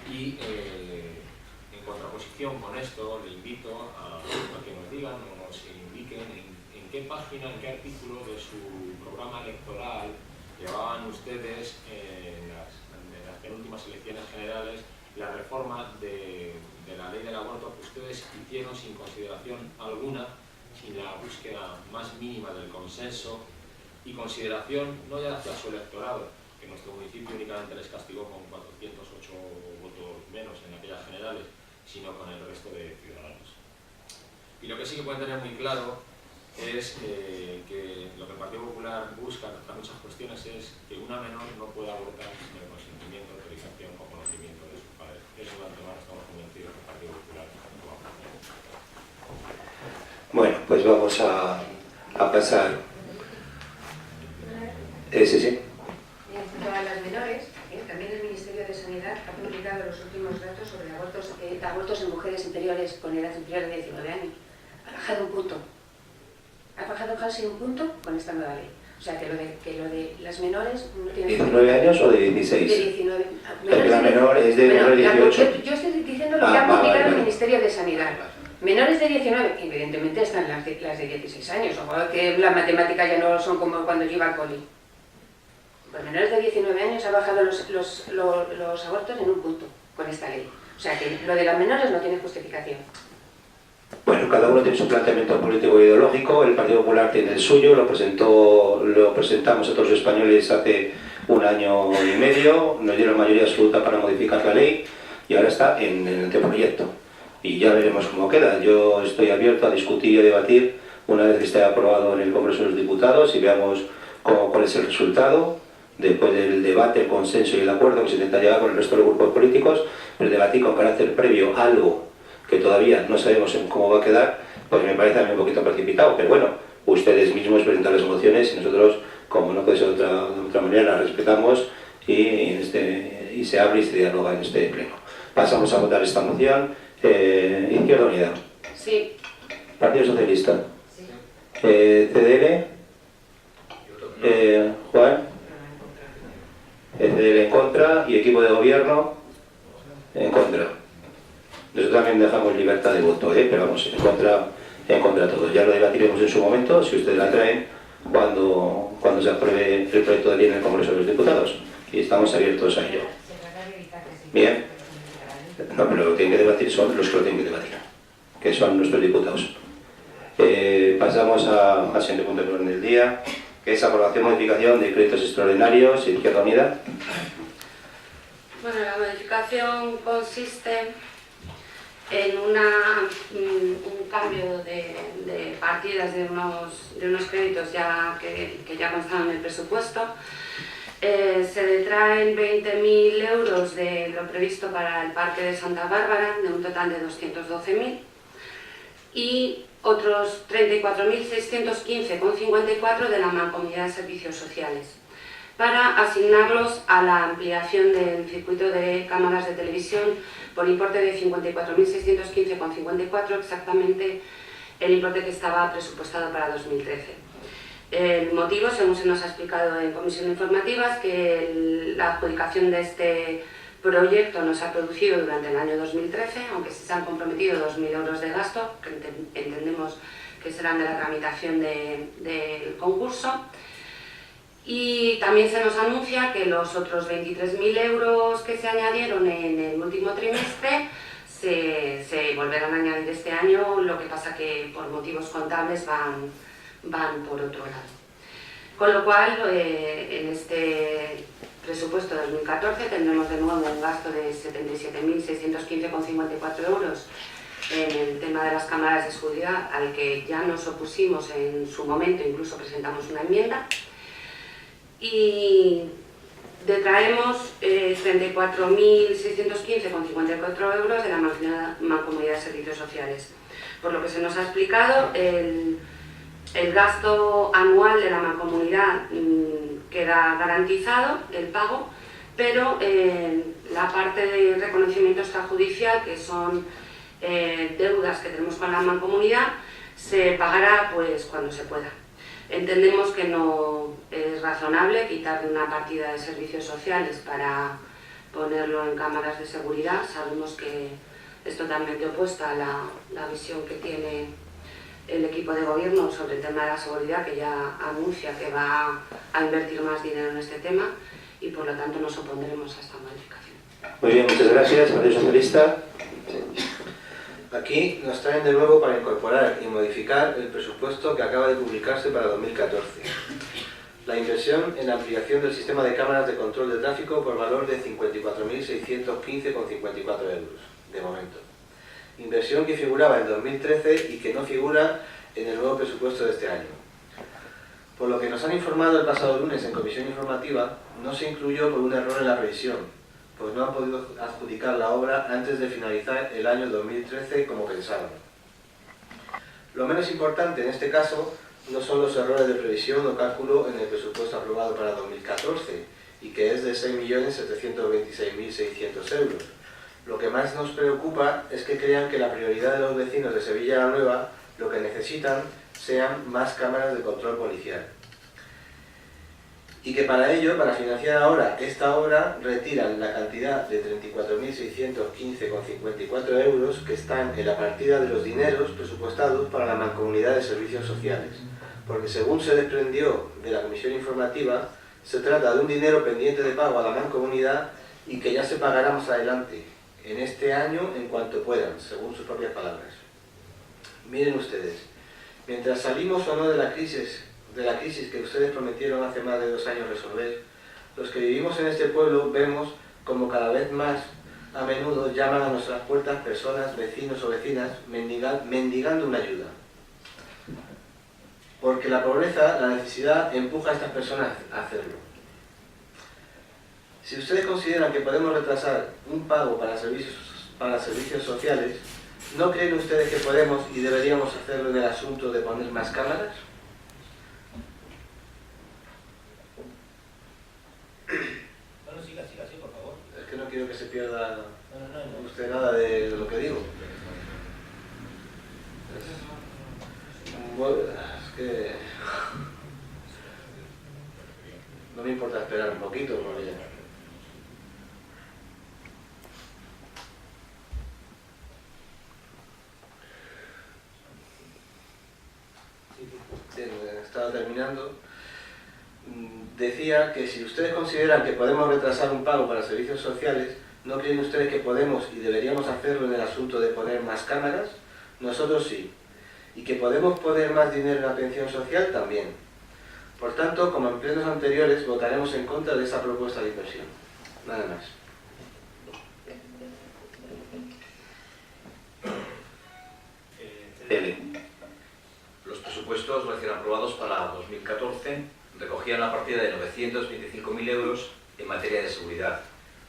Y en contraposición con esto, le invito a que nos digan o nos indiquen en qué página, en qué artículo de su programa electoral llevaban ustedes en las penúltimas elecciones generales la reforma de la ley del aborto que ustedes hicieron sin consideración alguna, sin la búsqueda más mínima del consenso y consideración no ya hacia su electorado, que nuestro municipio únicamente les castigó con 408 votos menos en aquellas generales, sino con el resto de ciudadanos. Y lo que sí que pueden tener muy claro es que lo que el Partido Popular busca en muchas cuestiones es que una menor no pueda abortar sin el consentimiento, autorización o conocimiento de sus padres. Eso de antemano estamos convencidos que el Partido Popular no va a hacer. Bueno, pues vamos a pasar. Sí. En cuanto a las menores, también el Ministerio de Sanidad ha publicado los últimos datos sobre abortos en mujeres inferiores con edad inferior de 19 años. Ha bajado un punto. Ha bajado casi un punto con esta nueva ley. O sea, que lo de las menores no tiene... ¿19 años o de 16? De 19. Porque la menor es de menor de 18. Yo estoy diciendo lo que ha publicado el Ministerio de Sanidad. Menores de 19, evidentemente están las de 16 años, o que las matemáticas ya no son como cuando yo iba al coli. Pues menores de 19 años ha bajado los abortos en un punto con esta ley. O sea que lo de las menores no tiene justificación. Bueno, cada uno tiene su planteamiento político e ideológico, el Partido Popular tiene el suyo, lo presentamos a todos los españoles hace 1 año y medio, nos dieron mayoría absoluta para modificar la ley y ahora está en el anteproyecto. Y ya veremos cómo queda. Yo estoy abierto a discutir y a debatir una vez que esté aprobado en el Congreso de los Diputados y veamos cuál es el resultado. Después del debate, el consenso y el acuerdo que se intenta llegar con el resto de los grupos políticos, pero debatir con carácter previo algo que todavía no sabemos en cómo va a quedar, pues me parece a mí un poquito precipitado, pero bueno, ustedes mismos presentan las mociones y nosotros, como no puede ser de otra manera, las respetamos y se abre y se dialoga en este pleno. Pasamos a votar esta moción. Izquierda Unida. Sí. Partido Socialista. Sí. CDL. Juan. CDL en contra y equipo de gobierno en contra. Nosotros también dejamos libertad de voto, pero vamos, en contra todo. Ya lo debatiremos en su momento, si ustedes la traen, cuando se apruebe el proyecto de ley en el Congreso de los Diputados. Y estamos abiertos a ello. Bien. No, pero lo que tienen que debatir son los que lo tienen que debatir, que son nuestros diputados. Pasamos al siguiente punto del orden del día, que es aprobación y modificación de créditos extraordinarios. Izquierda Unida. Bueno, la modificación consiste en un cambio de partidas de unos créditos que ya constan en el presupuesto. Se detraen 20.000 euros de lo previsto para el Parque de Santa Bárbara, de un total de 212.000, y otros 34.615,54 de la Mancomunidad de Servicios Sociales, para asignarlos a la ampliación del circuito de cámaras de televisión por importe de 54.615,54, exactamente el importe que estaba presupuestado para 2013. El motivo, según se nos ha explicado en comisión informativa, es que la adjudicación de este proyecto no se ha producido durante el año 2013, aunque se han comprometido 2.000 euros de gasto, que entendemos que serán de la tramitación del concurso. Y también se nos anuncia que los otros 23.000 euros que se añadieron en el último trimestre se volverán a añadir este año, lo que pasa que por motivos contables van por otro lado. Con lo cual, en este presupuesto de 2014 tendremos de nuevo un gasto de 77.615,54 euros en el tema de las cámaras de seguridad, al que ya nos opusimos en su momento, incluso presentamos una enmienda, y detraemos 34.615,54 euros de la Mancomunidad de Servicios Sociales. Por lo que se nos ha explicado, El gasto anual de la mancomunidad queda garantizado, el pago, pero la parte de reconocimiento extrajudicial, que son deudas que tenemos con la mancomunidad, se pagará pues cuando se pueda. Entendemos que no es razonable quitar una partida de servicios sociales para ponerlo en cámaras de seguridad. Sabemos que es totalmente opuesta a la visión que tiene el equipo de gobierno sobre el tema de la seguridad, que ya anuncia que va a invertir más dinero en este tema, y por lo tanto nos opondremos a esta modificación. Muy bien, muchas gracias. Partido Socialista. Aquí nos traen de nuevo para incorporar y modificar el presupuesto que acaba de publicarse para 2014. La inversión en la ampliación del sistema de cámaras de control de tráfico por valor de 54.615,54 euros, de momento. Inversión que figuraba en 2013 y que no figura en el nuevo presupuesto de este año. Por lo que nos han informado el pasado lunes en comisión informativa, no se incluyó por un error en la previsión, pues no han podido adjudicar la obra antes de finalizar el año 2013 como pensaban. Lo menos importante en este caso no son los errores de previsión o cálculo en el presupuesto aprobado para 2014, y que es de 6.726.600 euros. Lo que más nos preocupa es que crean que la prioridad de los vecinos de Sevilla la Nueva lo que necesitan sean más cámaras de control policial. Y que para ello, para financiar ahora esta obra, retiran la cantidad de 34.615,54 euros que están en la partida de los dineros presupuestados para la Mancomunidad de Servicios Sociales. Porque según se desprendió de la comisión informativa, se trata de un dinero pendiente de pago a la Mancomunidad y que ya se pagará más adelante, en este año en cuanto puedan, según sus propias palabras. Miren ustedes, mientras salimos o no de la crisis que ustedes prometieron hace más de 2 años resolver, los que vivimos en este pueblo vemos como cada vez más a menudo llaman a nuestras puertas personas, vecinos o vecinas, mendigando una ayuda. Porque la pobreza, la necesidad, empuja a estas personas a hacerlo. Si ustedes consideran que podemos retrasar un pago para servicios sociales, ¿no creen ustedes que podemos y deberíamos hacerlo en el asunto de poner más cámaras? No, siga, sí, por favor. Es que no quiero que se pierda usted nada de lo que digo. Es que no me importa esperar un poquito, porque estaba terminando. Decía que si ustedes consideran que podemos retrasar un pago para servicios sociales, ¿no creen ustedes que podemos y deberíamos hacerlo en el asunto de poner más cámaras? Nosotros sí. Y que podemos poner más dinero en la pensión social también. Por tanto, como en plenos anteriores, votaremos en contra de esa propuesta de inversión. Nada más. Los presupuestos recién aprobados para 2014 recogían la partida de 925.000 euros en materia de seguridad,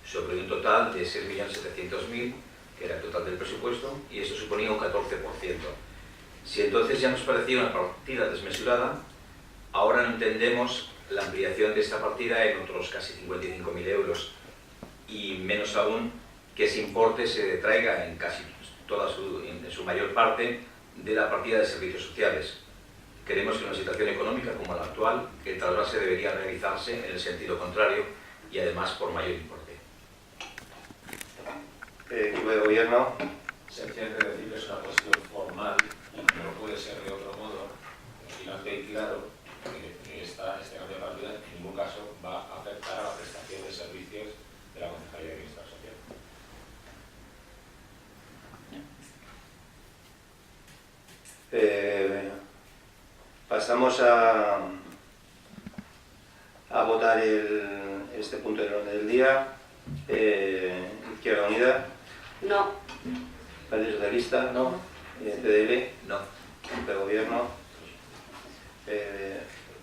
sobre un total de 6.700.000, que era el total del presupuesto, y eso suponía un 14%. Si entonces ya nos parecía una partida desmesurada, ahora no entendemos la ampliación de esta partida en otros casi 55.000 euros, y menos aún que ese importe se detraiga en casi en su mayor parte de la partida de servicios sociales. Queremos que en una situación económica como la actual, el trasvase debería realizarse en el sentido contrario y además por mayor importe. Equipo de gobierno. Sencillamente decir que es una cuestión formal y no puede ser de otro modo, vigilante y claro, que este cambio de partida en ningún caso va a afectar a la prestación de servicios de la Concejalía de Bienestar Social. Pasamos a votar este punto del orden del día. Izquierda Unida. No. Partido Socialista. No. CDL. No. De Gobierno.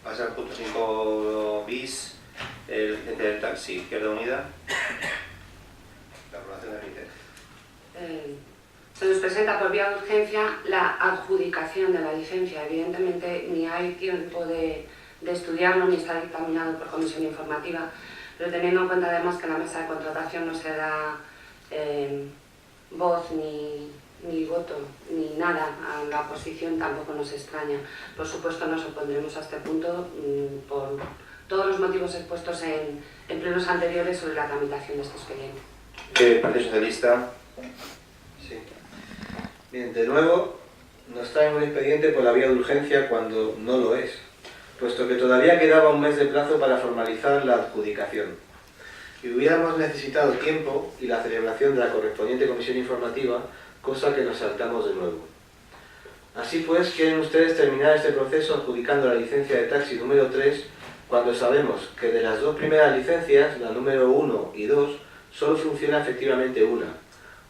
Pasa al punto 5 bis. El licencia del taxi. Izquierda Unida. La aprobación de la licencia. Se nos presenta por vía de urgencia la adjudicación de la licencia. Evidentemente ni hay tiempo de estudiarlo ni está dictaminado por comisión informativa, pero teniendo en cuenta además que en la mesa de contratación no se da voz ni voto ni nada a la oposición, tampoco nos extraña. Por supuesto nos opondremos a este punto por todos los motivos expuestos en plenos anteriores sobre la tramitación de este expediente. Partido Socialista. Sí. Bien, de nuevo nos traen un expediente por la vía de urgencia cuando no lo es, puesto que todavía quedaba un mes de plazo para formalizar la adjudicación. Y hubiéramos necesitado tiempo y la celebración de la correspondiente comisión informativa, cosa que nos saltamos de nuevo. Así pues, quieren ustedes terminar este proceso adjudicando la licencia de taxi número 3, cuando sabemos que de las dos primeras licencias, la número 1 y 2, solo funciona efectivamente una,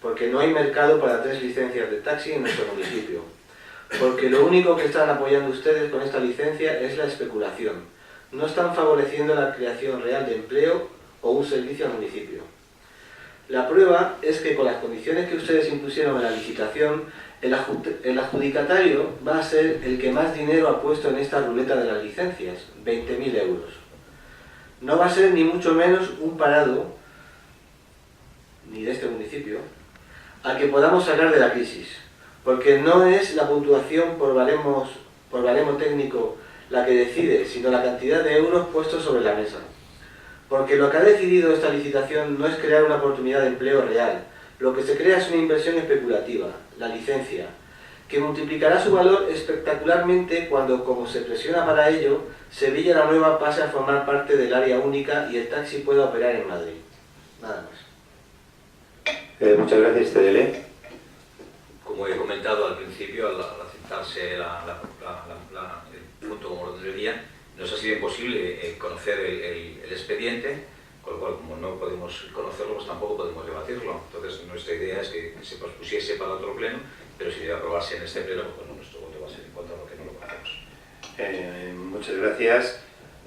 porque no hay mercado para 3 licencias de taxi en nuestro municipio. Porque lo único que están apoyando ustedes con esta licencia es la especulación. No están favoreciendo la creación real de empleo o un servicio al municipio. La prueba es que con las condiciones que ustedes impusieron en la licitación, el adjudicatario va a ser el que más dinero ha puesto en esta ruleta de las licencias, 20.000 euros. No va a ser ni mucho menos un parado, ni de este municipio, al que podamos sacar de la crisis, porque no es la puntuación por baremo técnico la que decide, sino la cantidad de euros puestos sobre la mesa. Porque lo que ha decidido esta licitación no es crear una oportunidad de empleo real, lo que se crea es una inversión especulativa, la licencia, que multiplicará su valor espectacularmente cuando, como se presiona para ello, Sevilla la Nueva pase a formar parte del área única y el taxi pueda operar en Madrid. Nada más. Muchas gracias, TDL. Como he comentado al principio, al aceptarse el punto como orden del día, nos ha sido imposible conocer el expediente, con lo cual, como no podemos conocerlo, pues tampoco podemos debatirlo. Entonces, nuestra idea es que se pospusiese para otro pleno, pero si debe aprobarse en este pleno, pues nuestro voto va a ser en contra porque no lo conocemos. Muchas gracias.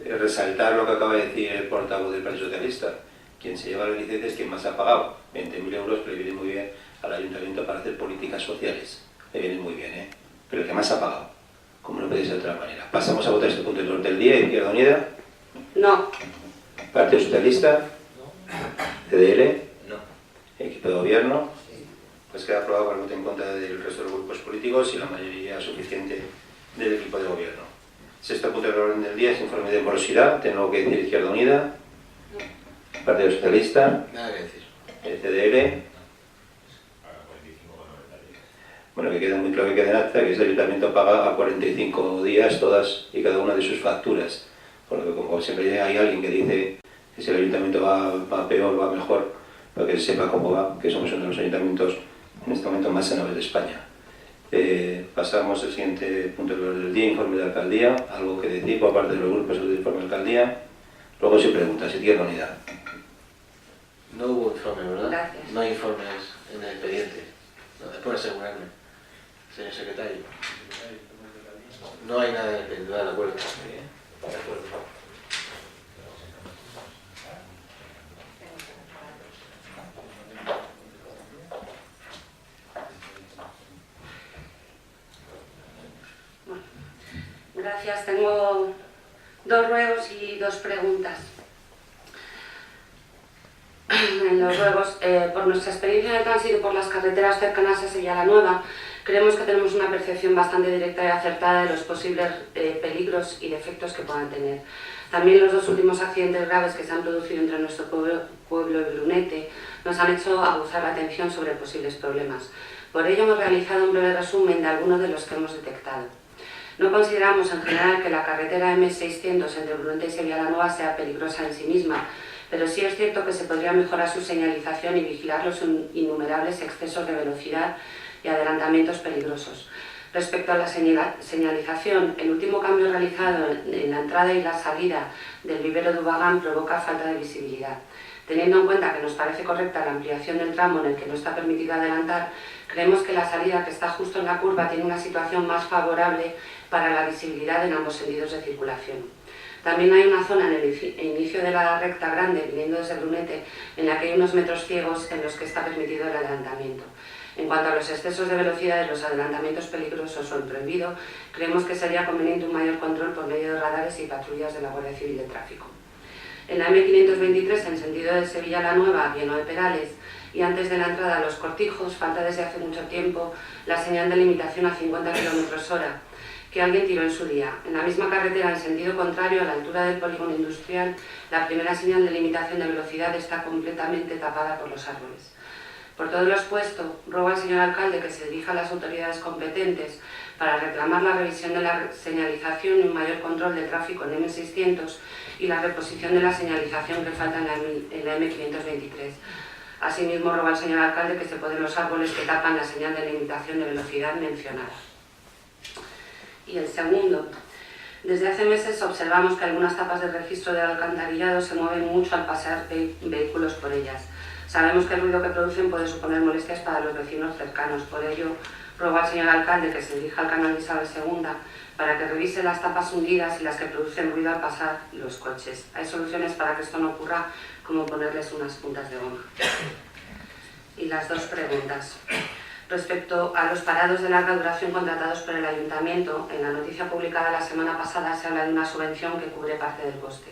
Resaltar lo que acaba de decir el portavoz del Partido Socialista. Quien se lleva la licencia es quien más ha pagado. 20.000 euros, que le viene muy bien al ayuntamiento para hacer políticas sociales. Le viene muy bien, ¿eh? Pero el que más ha pagado. Como no puede ser de otra manera. Pasamos a votar este punto del orden del día. Izquierda Unida. No. Partido Socialista. CDL. No. Equipo de gobierno. Pues queda aprobado por el voto en contra del resto de los grupos políticos y la mayoría suficiente del equipo de gobierno. Sexto punto del orden del día es informe de morosidad. Tengo que decir Izquierda Unida. Partido Socialista. Nada que decir. CDL. Bueno, que queda muy claro que queda en acta que el ayuntamiento paga a 45 días todas y cada una de sus facturas. Por lo que, como siempre hay alguien que dice que si el ayuntamiento va peor, va mejor, para que sepa cómo va, que somos uno de los ayuntamientos en este momento más sanos de España. Pasamos al siguiente punto del día, informe de alcaldía. Algo que decir por parte de los grupos sobre el informe de alcaldía. Luego se pregunta si tiene unidad. No hubo informe, ¿verdad? Gracias. No hay informes en el expediente. No, después asegurarme. Señor secretario. No hay nada en el expediente, ¿de acuerdo? De acuerdo. Gracias. Tengo 2 ruegos y 2 preguntas. En los ruegos, por nuestra experiencia de tránsito por las carreteras cercanas a Sevilla la Nueva, creemos que tenemos una percepción bastante directa y acertada de los posibles peligros y defectos que puedan tener. También los 2 últimos accidentes graves que se han producido entre nuestro pueblo y Brunete nos han hecho aguzar la atención sobre posibles problemas. Por ello hemos realizado un breve resumen de algunos de los que hemos detectado. No consideramos en general que la carretera M600 entre Brunete y Sevilla la Nueva sea peligrosa en sí misma, pero sí es cierto que se podría mejorar su señalización y vigilar los innumerables excesos de velocidad y adelantamientos peligrosos. Respecto a la señalización, el último cambio realizado en la entrada y la salida del vivero de Ubagán provoca falta de visibilidad. Teniendo en cuenta que nos parece correcta la ampliación del tramo en el que no está permitido adelantar, creemos que la salida que está justo en la curva tiene una situación más favorable para la visibilidad en ambos sentidos de circulación. También hay una zona en el inicio de la recta grande, viniendo desde Brunete, en la que hay unos metros ciegos en los que está permitido el adelantamiento. En cuanto a los excesos de velocidad y los adelantamientos peligrosos o el prohibido, creemos que sería conveniente un mayor control por medio de radares y patrullas de la Guardia Civil de Tráfico. En la M523, en sentido de Sevilla la Nueva, lleno de Perales, y antes de la entrada a Los Cortijos, falta desde hace mucho tiempo la señal de limitación a 50 km/h, que alguien tiró en su día. En la misma carretera, en sentido contrario, a la altura del polígono industrial, la primera señal de limitación de velocidad está completamente tapada por los árboles. Por todo lo expuesto, ruego al señor alcalde que se dirija a las autoridades competentes para reclamar la revisión de la señalización y un mayor control de tráfico en M600 y la reposición de la señalización que falta en la M523. Asimismo, ruego al señor alcalde que se poden los árboles que tapan la señal de limitación de velocidad mencionada. Y el segundo, desde hace meses observamos que algunas tapas del registro del alcantarillado se mueven mucho al pasar vehículos por ellas. Sabemos que el ruido que producen puede suponer molestias para los vecinos cercanos, por ello ruego al señor alcalde que se dirija al canal de Isabel II para que revise las tapas hundidas y las que producen ruido al pasar los coches. Hay soluciones para que esto no ocurra, como ponerles unas puntas de goma. Y las dos preguntas. Respecto a los parados de larga duración contratados por el Ayuntamiento, en la noticia publicada la semana pasada se habla de una subvención que cubre parte del coste.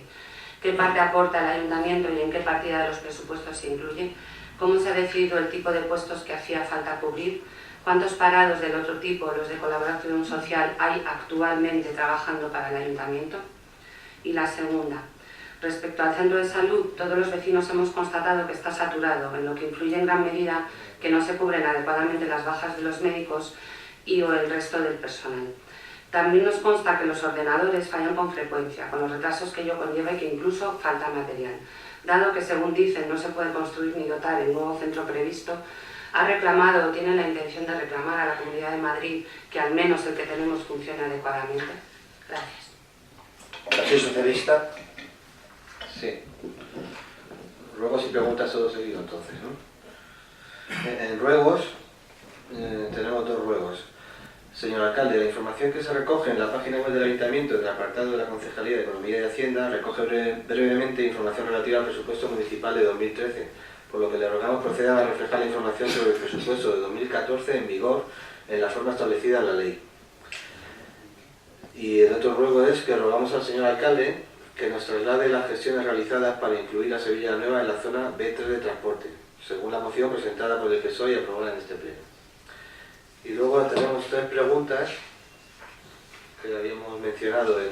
¿Qué parte aporta el Ayuntamiento y en qué partida de los presupuestos se incluye? ¿Cómo se ha decidido el tipo de puestos que hacía falta cubrir? ¿Cuántos parados del otro tipo, los de colaboración social, hay actualmente trabajando para el Ayuntamiento? Y la segunda. Respecto al centro de salud, todos los vecinos hemos constatado que está saturado, en lo que influye en gran medida que no se cubren adecuadamente las bajas de los médicos y o el resto del personal. También nos consta que los ordenadores fallan con frecuencia, con los retrasos que ello conlleva y que incluso falta material. Dado que, según dicen, no se puede construir ni dotar el nuevo centro previsto, ha reclamado o tiene la intención de reclamar a la Comunidad de Madrid que al menos el que tenemos funcione adecuadamente. Gracias. Partido Socialista. Sí. Ruegos y preguntas todo seguido entonces, ¿no? En ruegos tenemos dos ruegos. Señor alcalde, la información que se recoge en la página web del Ayuntamiento del apartado de la Concejalía de Economía y Hacienda recoge brevemente información relativa al presupuesto municipal de 2013, por lo que le rogamos procedan a reflejar la información sobre el presupuesto de 2014 en vigor en la forma establecida en la ley. Y el otro ruego es que rogamos al señor alcalde que nos traslade las gestiones realizadas para incluir a Sevilla Nueva en la zona B3 de transporte, según la moción presentada por el PSOE y aprobada en este pleno. Y luego tenemos tres preguntas que habíamos mencionado en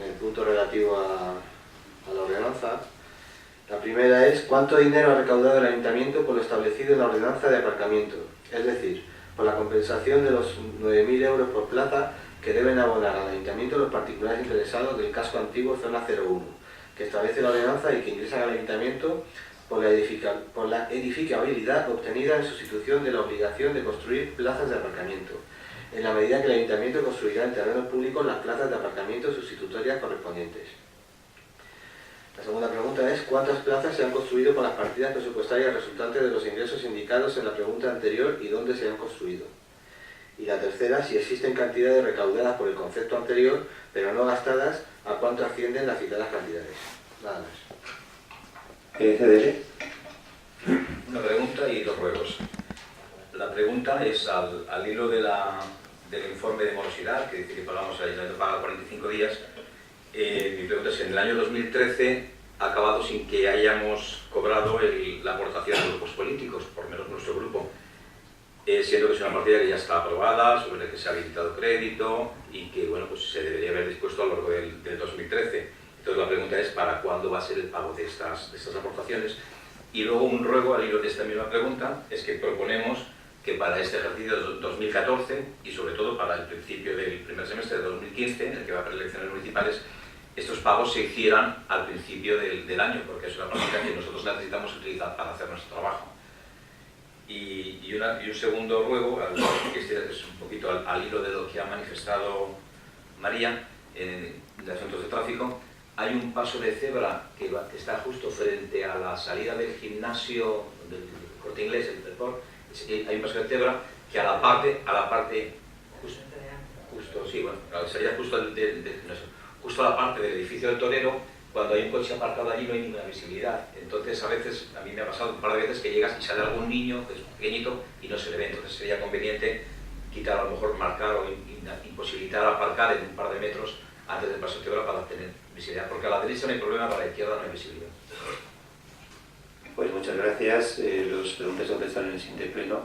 el punto relativo a la ordenanza. La primera es: ¿cuánto dinero ha recaudado el Ayuntamiento por lo establecido en la ordenanza de aparcamiento? Es decir, por la compensación de los 9.000 euros por plaza que deben abonar al Ayuntamiento los particulares interesados del casco antiguo Zona 01, que establece la ordenanza y que ingresan al Ayuntamiento por la edificabilidad obtenida en sustitución de la obligación de construir plazas de aparcamiento, en la medida que el Ayuntamiento construirá en terrenos públicos las plazas de aparcamiento sustitutorias correspondientes. La segunda pregunta es: ¿cuántas plazas se han construido con las partidas presupuestarias resultantes de los ingresos indicados en la pregunta anterior y dónde se han construido? Y la tercera, si existen cantidades recaudadas por el concepto anterior, pero no gastadas, ¿a cuánto ascienden las citadas cantidades? Nada más. CDL. Una pregunta y dos ruegos. La pregunta es al hilo del informe de morosidad, que dice que pagamos el Ayuntamiento paga 45 días. Mi pregunta es: en el año 2013 ha acabado sin que hayamos cobrado la aportación de grupos políticos, por lo menos nuestro grupo, siendo que es una partida que ya está aprobada, sobre la que se ha habilitado crédito y que bueno, pues se debería haber dispuesto a lo largo del 2013. Entonces la pregunta es: ¿para cuándo va a ser el pago de estas aportaciones? Y luego un ruego al hilo de esta misma pregunta es que proponemos que para este ejercicio 2014 y sobre todo para el principio del primer semestre de 2015, en el que va a haber elecciones municipales, estos pagos se hicieran al principio del año, porque es una práctica que nosotros necesitamos utilizar para hacer nuestro trabajo. Y un segundo ruego, que es un poquito al hilo de lo que ha manifestado María en asuntos de tráfico. Hay un paso de cebra que está justo frente a la salida del gimnasio del Corte Inglés, el Deport. Hay un paso de cebra que a la parte justo, sí, bueno, sería justo a la parte del edificio del torero, cuando hay un coche aparcado allí no hay ninguna visibilidad. Entonces, a veces, a mí me ha pasado un par de veces que llegas y sale algún niño que es pequeñito y no se le ve. Entonces sería conveniente quitar, a lo mejor marcar o imposibilitar aparcar en un par de metros antes del paso de cebra para tener visibilidad. Porque a la derecha no hay problema, a la izquierda no hay visibilidad. Pues muchas gracias. Los preguntas contestan en el siguiente pleno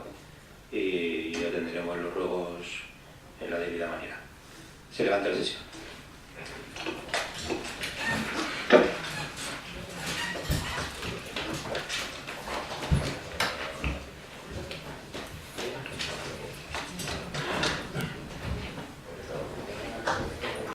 y atenderemos los ruegos en la debida manera. Se levanta la sesión.